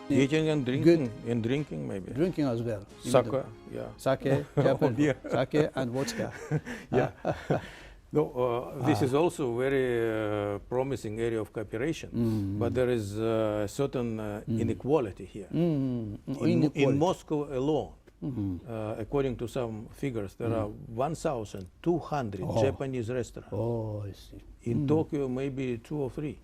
Eating and drinking, and drinking maybe. Drinking as well. Sake, yeah. Sake, Japan, beer. sake and vodka. Yeah. No, this is also very promising area of cooperation, but there is a certain inequality here. In Moscow alone, according to some figures, there are 1,200 Japanese restaurants. Oh, I see. In Tokyo, maybe 2 or 3.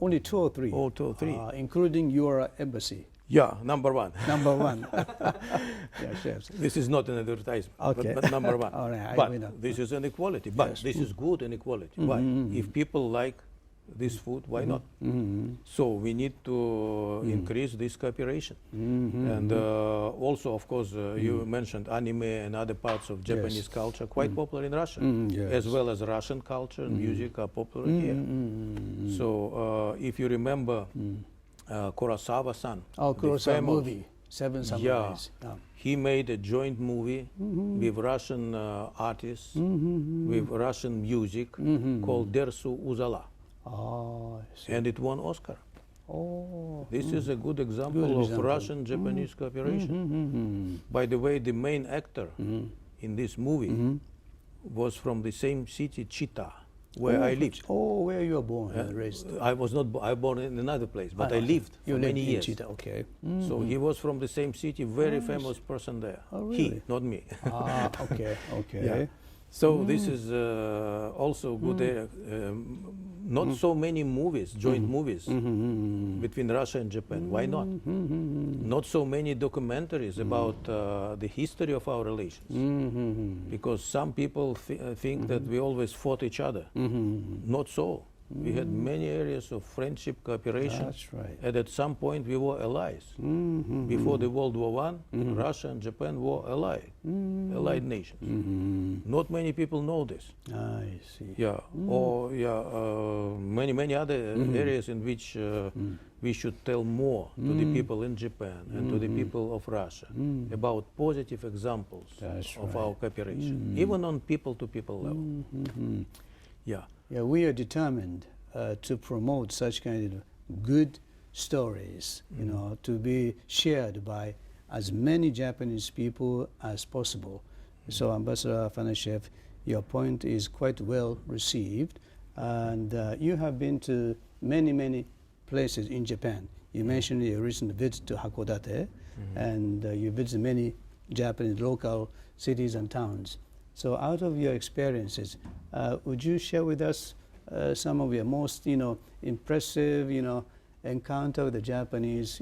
Only 2 or 3? Oh, 2 or 3. Including your embassy? Yeah, number 1. Number 1. Yeah, chefs. This is not an advertisement, okay. but number 1. All right, but this is inequality. But yes. this is good inequality. Why? If people like this food, why not? So we need to increase this cooperation. And also, of course, you mentioned anime and other parts of Japanese culture, quite popular in Russia, as well as Russian culture and music are popular here. So if you remember Kurosawa-san, Kurosawa movie, Seven Samurais. Yeah. He made a joint movie with Russian artists, with Russian music, called Dersu Uzala. Oh, I see. And it won Oscar. Oh, this is a good example of Russian-Japanese cooperation. By the way, the main actor in this movie was from the same city, Chita, where I lived. Oh, where you were born and raised? I was not. I born in another place, but I lived for many years. In Chita, okay. So he was from the same city, very famous person there. Oh, really? He, not me. Okay, okay. Yeah. So this is also good. Not so many movies, joint movies between Russia and Japan. Why not? Not so many documentaries about the history of our relations. Because some people think that we always fought each other. Not so. We had many areas of friendship, cooperation. That's right. And at some point we were allies. Before the World War I, Russia and Japan were allied nations. Not many people know this. I see. Yeah, or many other areas in which we should tell more to the people in Japan and to the people of Russia about positive examples of our cooperation, even on people-to-people level. Yeah. Yeah, we are determined to promote such kind of good stories, you know, to be shared by as many Japanese people as possible. So, Ambassador Afanasieff, your point is quite well received, and you have been to many places in Japan. You mentioned your recent visit to Hakodate, and you visited many Japanese local cities and towns. So out of your experiences, would you share with us some of your most, impressive, encounter with the Japanese,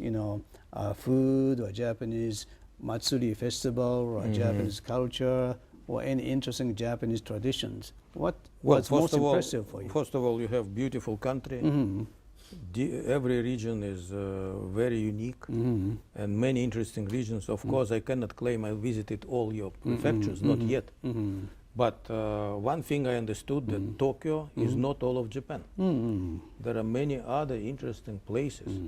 food or Japanese Matsuri festival or Japanese culture or any interesting Japanese traditions? What's most impressive for you? First of all, you have beautiful country. Every region is very unique and many interesting regions. Of course, I cannot claim I visited all your prefectures, not yet. But one thing I understood that Tokyo is not all of Japan. There are many other interesting places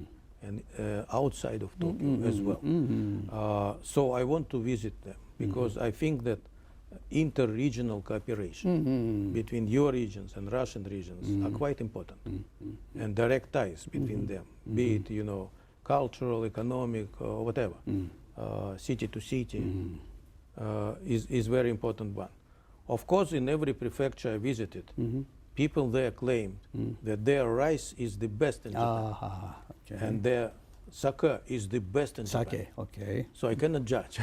and outside of Tokyo as well. So I want to visit them because I think that inter-regional cooperation between your regions and Russian regions are quite important, and direct ties between them, be it cultural, economic, or whatever, city to city, is very important one. Of course, in every prefecture I visited, people there claimed that their rice is the best in Japan, and their sake is the best in Japan. Okay. So I cannot judge.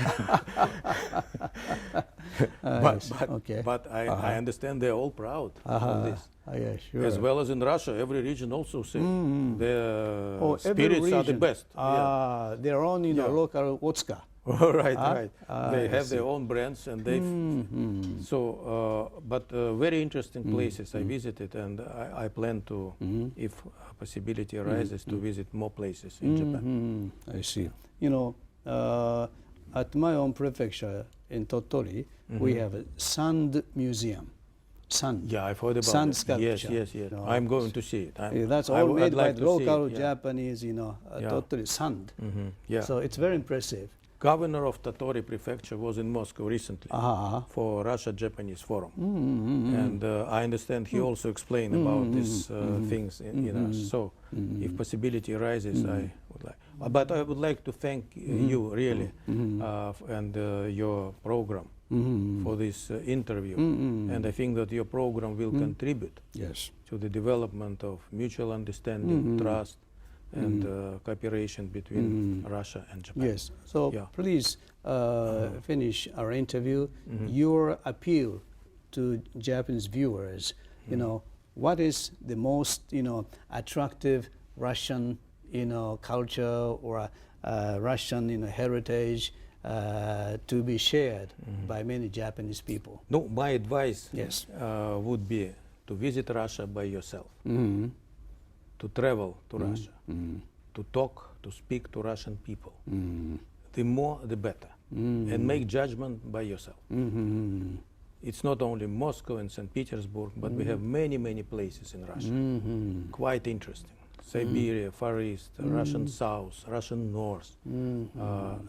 But I understand they're all proud of this. Yeah, sure. As well as in Russia, every region also say their spirits are the best. Their own local vodka. Right. They have their own brands, and they very interesting places I visited, and I plan to, if possibility arises, to visit more places in Japan. I see. At my own prefecture in Tottori, we have a sand museum. Sand. Yeah, I've heard about sand it. sculpture. Yes. I'm going to see it. That's all made by local Japanese, Tottori sand. So it's very impressive. Governor of Tottori Prefecture was in Moscow recently for Russia-Japanese Forum. And I understand he also explained about these things in us. So if possibility arises, I would like. But I would like to thank you really and your program for this interview. And I think that your program will contribute to the development of mutual understanding, trust, and cooperation between Russia and Japan. Yes. So please finish our interview. Your appeal to Japanese viewers, you know, what is the most, you know, attractive Russian, you know, culture or Russian, you know, heritage to be shared by many Japanese people? No, my advice would be to visit Russia by yourself, to travel to Russia, to talk, to speak to Russian people. The more, the better, and make judgment by yourself. It's not only Moscow and St. Petersburg, but we have many, many places in Russia, quite interesting. Siberia, Far East, Russian South, Russian North.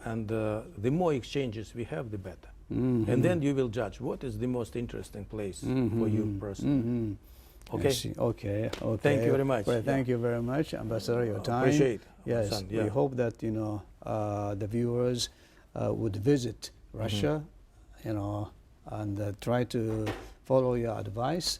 And the more exchanges we have, the better. And then you will judge what is the most interesting place for you personally. Okay? Okay. Thank you very much. Well, thank you very much, Ambassador, your time. Appreciate it. Yes, we hope that, you know, the viewers would visit Russia, you know, and try to follow your advice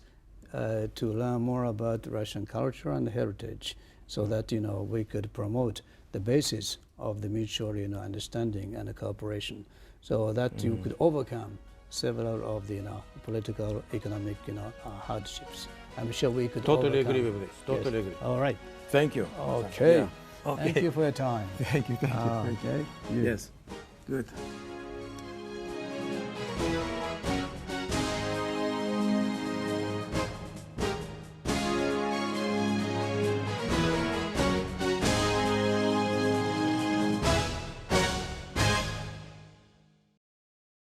to learn more about Russian culture and heritage, so that, you know, we could promote the basis of the mutual, you know, understanding and cooperation, so that you could overcome several of the, you know, political, economic, you know, hardships. I'm sure we could totally overcome. agree with this. Totally agree. All right. Thank you. Okay. Okay. Thank you for your time. Thank you. Okay. Yes. Good.